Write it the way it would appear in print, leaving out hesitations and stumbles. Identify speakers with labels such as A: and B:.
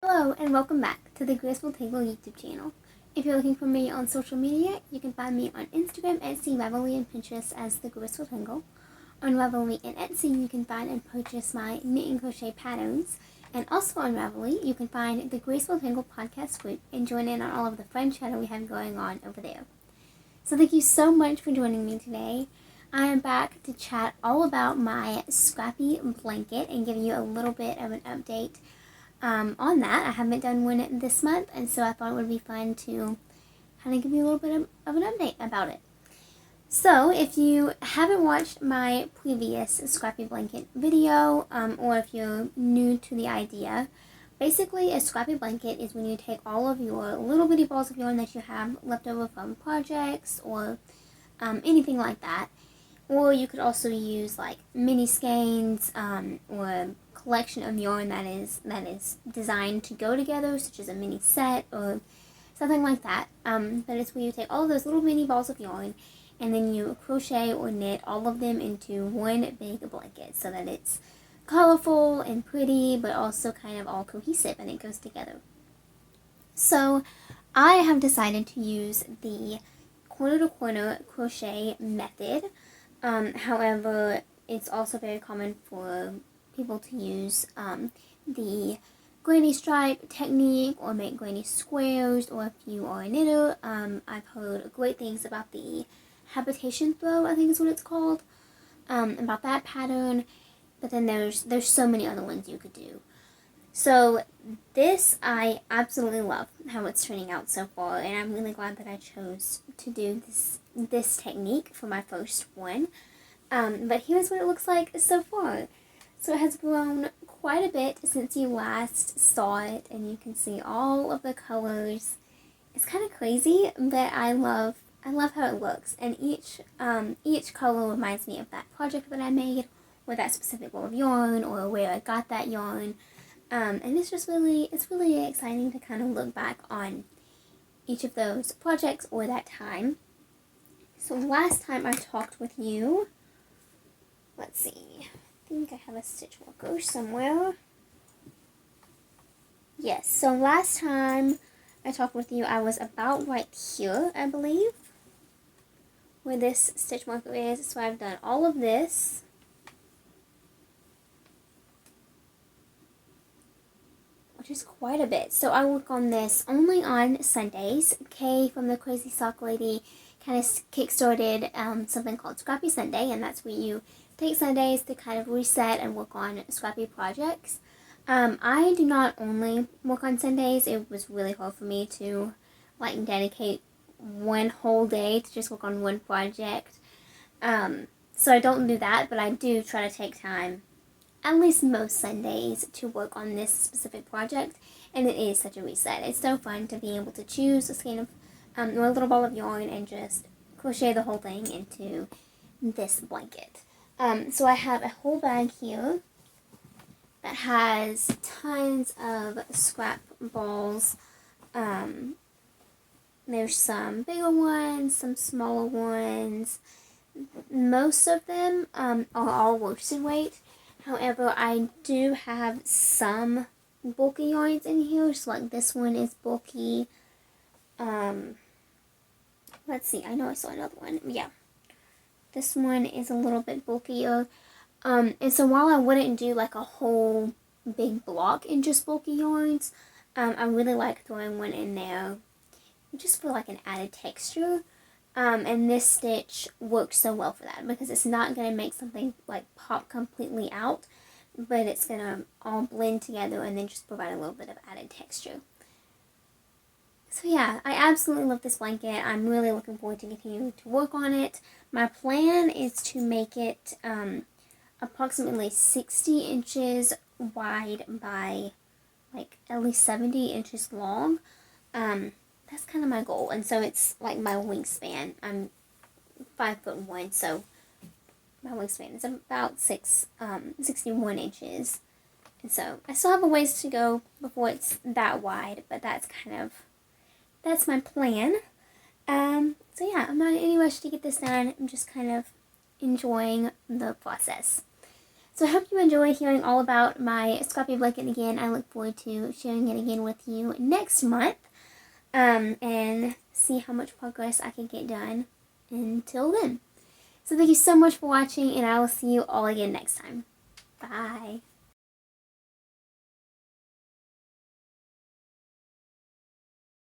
A: Hello and welcome back to the Graceful Tangle YouTube channel. If you're looking for me on social media, you can find me on Instagram, Etsy, Ravelry, and Pinterest as The Graceful Tangle. On Ravelry and Etsy, you can find and purchase my knit and crochet patterns. And also on Ravelry, you can find the Graceful Tangle podcast group and join in on all of the fun chatter we have going on over there. So thank you so much for joining me today. I am back to chat all about my Scrappy Blanket and give you a little bit of an update on that. I haven't done one this month, and so I thought it would be fun to kind of give you a little bit of an update about it. So if you haven't watched my previous Scrappy Blanket video, or if you're new to the idea, basically a Scrappy Blanket is when you take all of your little bitty balls of yarn that you have left over from projects or anything like that, or you could also use like mini skeins or collection of yarn that is designed to go together, such as a mini set or something like that. But it's where you take all of those little mini balls of yarn and then you crochet or knit all of them into one big blanket so that it's colorful and pretty, but also kind of all cohesive and it goes together. So I have decided to use the corner to corner crochet method. However, it's also very common for people to use the granny stripe technique or make granny squares, or if you are a knitter, I've heard great things about the habitation throw, I think is what it's called, about that pattern, but then there's so many other ones you could do. So this, I absolutely love how it's turning out so far, and I'm really glad that I chose to do this technique for my first one. But here's what it looks like so far. So it has grown quite a bit since you last saw it, and you can see all of the colors. It's kind of crazy, but I love how it looks, and each color reminds me of that project that I made, or that specific roll of yarn, or where I got that yarn. And it's really exciting to kind of look back on each of those projects or that time. So last time I talked with you, let's see, I think I have a stitch marker somewhere. Yes, so last time I talked with you, I was about right here, I believe, where this stitch marker is. So I've done all of this. Which is quite a bit. So I work on this only on Sundays. Kay from the Crazy Sock Lady kind of kick-started something called Scrappy Sunday, and that's where you take Sundays to kind of reset and work on scrappy projects. I do not only work on Sundays. It was really hard for me to like dedicate one whole day to just work on one project. So I don't do that, but I do try to take time at least most Sundays to work on this specific project, and it is such a reset. It's so fun to be able to choose a skein of or a little ball of yarn and just crochet the whole thing into this blanket. So I have a whole bag here that has tons of scrap balls. There's some bigger ones, some smaller ones. Most of them are all worsted weight. However, I do have some bulky yarns in here, so like this one is bulky. Let's see, I know I saw another one. Yeah, this one is a little bit bulkier. And so while I wouldn't do like a whole big block in just bulky yarns, I really like throwing one in there just for like an added texture. And this stitch works so well for that because it's not going to make something like pop completely out, but it's going to all blend together and then just provide a little bit of added texture. So yeah, I absolutely love this blanket. I'm really looking forward to continuing to work on it. My plan is to make it approximately 60 inches wide by like at least 70 inches long. That's kind of my goal, and so it's like my wingspan. I'm 5'1", so my wingspan is about 61 inches, and so I still have a ways to go before it's that wide, but that's my plan. So yeah, I'm not in any rush to get this done. I'm just kind of enjoying the process. So I hope you enjoy hearing all about my Scrappy Blanket again. I look forward to sharing it again with you next month. And see how much progress I can get done until then. So thank you so much for watching, and I will see you all again next time. Bye.